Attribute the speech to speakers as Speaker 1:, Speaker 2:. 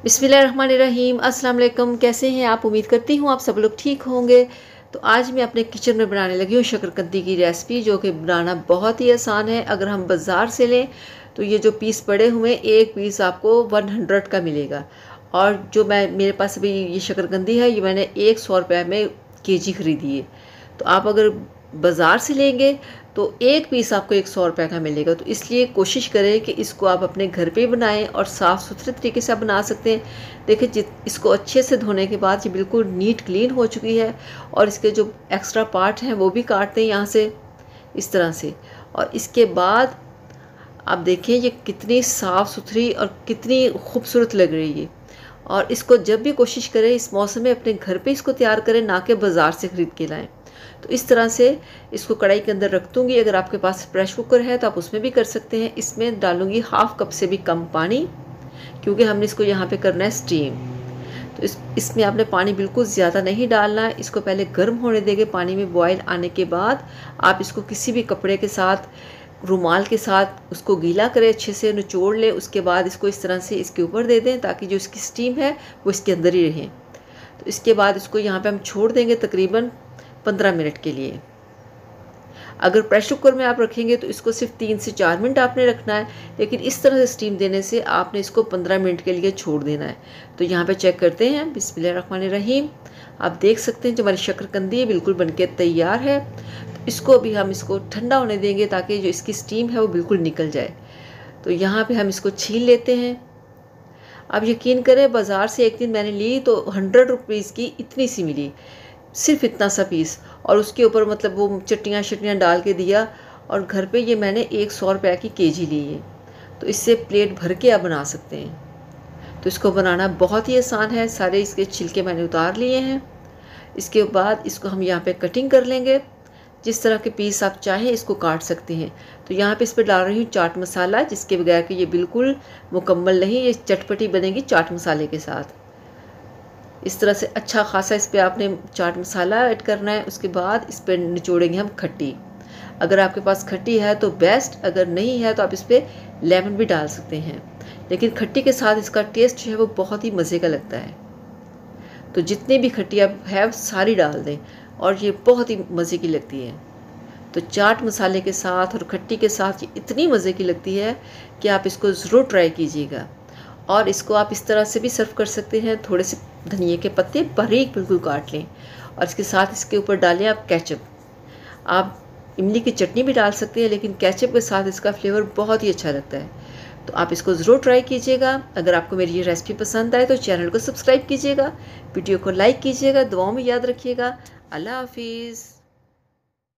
Speaker 1: बिस्मिल्लाहिर्रहमानिर्रहीम। अस्सलाम वालेकुम। कैसे हैं आप? उम्मीद करती हूँ आप सब लोग ठीक होंगे। तो आज मैं अपने किचन में बनाने लगी हूँ शकरकंदी की रेसिपी, जो कि बनाना बहुत ही आसान है। अगर हम बाज़ार से लें तो ये जो पीस पड़े हुए एक पीस आपको 100 का मिलेगा, और जो मेरे पास अभी ये शकरकंदी है, ये मैंने 100 रुपये में केजी ख़रीदी है। तो आप अगर बाज़ार से लेंगे तो एक पीस आपको 100 रुपये का मिलेगा। तो इसलिए कोशिश करें कि इसको आप अपने घर पे बनाएं और साफ़ सुथरे तरीके से आप बना सकते हैं। देखिए, इसको अच्छे से धोने के बाद ये बिल्कुल नीट क्लीन हो चुकी है, और इसके जो एक्स्ट्रा पार्ट हैं वो भी काटते हैं यहाँ से, इस तरह से। और इसके बाद आप देखें ये कितनी साफ़ सुथरी और कितनी खूबसूरत लग रही है। और इसको जब भी कोशिश करें इस मौसम में अपने घर पे इसको तैयार करें, ना कि बाज़ार से ख़रीद के लाएं। तो इस तरह से इसको कढ़ाई के अंदर रख दूँगी। अगर आपके पास प्रेशर कुकर है तो आप उसमें भी कर सकते हैं। इसमें डालूँगी हाफ़ कप से भी कम पानी, क्योंकि हमने इसको यहाँ पे करना है स्टीम। तो इसमें आपने पानी बिल्कुल ज़्यादा नहीं डालना है। इसको पहले गर्म होने देंगे। पानी में बॉयल आने के बाद आप इसको किसी भी कपड़े के साथ, रुमाल के साथ उसको गीला करें, अच्छे से निचोड़ लें। उसके बाद इसको इस तरह से इसके ऊपर दे दें, ताकि जो इसकी स्टीम है वो इसके अंदर ही रहे। तो इसके बाद इसको यहाँ पे हम छोड़ देंगे तकरीबन 15 मिनट के लिए। अगर प्रेशर कुकर में आप रखेंगे तो इसको सिर्फ 3 से 4 मिनट आपने रखना है, लेकिन इस तरह से स्टीम देने से आपने इसको 15 मिनट के लिए छोड़ देना है। तो यहाँ पे चेक करते हैं। बिस्मिल्लाहिर्रहमानिर्रहीम। आप देख सकते हैं जो हमारी शकरकंदी है बिल्कुल बनके तैयार है। तो इसको अभी हम इसको ठंडा होने देंगे, ताकि जो इसकी स्टीम है वो बिल्कुल निकल जाए। तो यहाँ पे हम इसको छील लेते हैं। अब यकीन करें, बाज़ार से एक दिन मैंने ली तो 100 रुपीज़ की इतनी सी मिली, सिर्फ इतना सा पीस, और उसके ऊपर मतलब वो चटनियाँ डाल के दिया। और घर पे ये मैंने 100 रुपये की केजी ली है। तो इससे प्लेट भर के आप बना सकते हैं। तो इसको बनाना बहुत ही आसान है। सारे इसके छिलके मैंने उतार लिए हैं। इसके बाद इसको हम यहाँ पे कटिंग कर लेंगे। जिस तरह के पीस आप चाहें इसको काट सकते हैं। तो यहाँ पे इस पर डाल रही हूँ चाट मसाला, जिसके बगैर कि ये बिल्कुल मुकम्मल नहीं, ये चटपटी बनेगी चाट मसाले के साथ। इस तरह से अच्छा खासा इस पर आपने चाट मसाला ऐड करना है। उसके बाद इस पर निचोड़ेंगे हम खट्टी। अगर आपके पास खट्टी है तो बेस्ट, अगर नहीं है तो आप इस पर लेमन भी डाल सकते हैं, लेकिन खट्टी के साथ इसका टेस्ट जो है वो बहुत ही मज़े का लगता है। तो जितनी भी खट्टी आप है सारी डाल दें, और ये बहुत ही मज़े की लगती है। तो चाट मसाले के साथ और खट्टी के साथ ये इतनी मज़े की लगती है कि आप इसको ज़रूर ट्राई कीजिएगा। और इसको आप इस तरह से भी सर्व कर सकते हैं। थोड़े से धनिए के पत्ते बारीक बिल्कुल काट लें, और इसके साथ इसके ऊपर डालें आप केचप। आप इमली की चटनी भी डाल सकते हैं, लेकिन केचप के साथ इसका फ्लेवर बहुत ही अच्छा लगता है। तो आप इसको ज़रूर ट्राई कीजिएगा। अगर आपको मेरी ये रेसिपी पसंद आए तो चैनल को सब्सक्राइब कीजिएगा, वीडियो को लाइक कीजिएगा, दुआओं में याद रखिएगा। अल्लाह हाफिज़।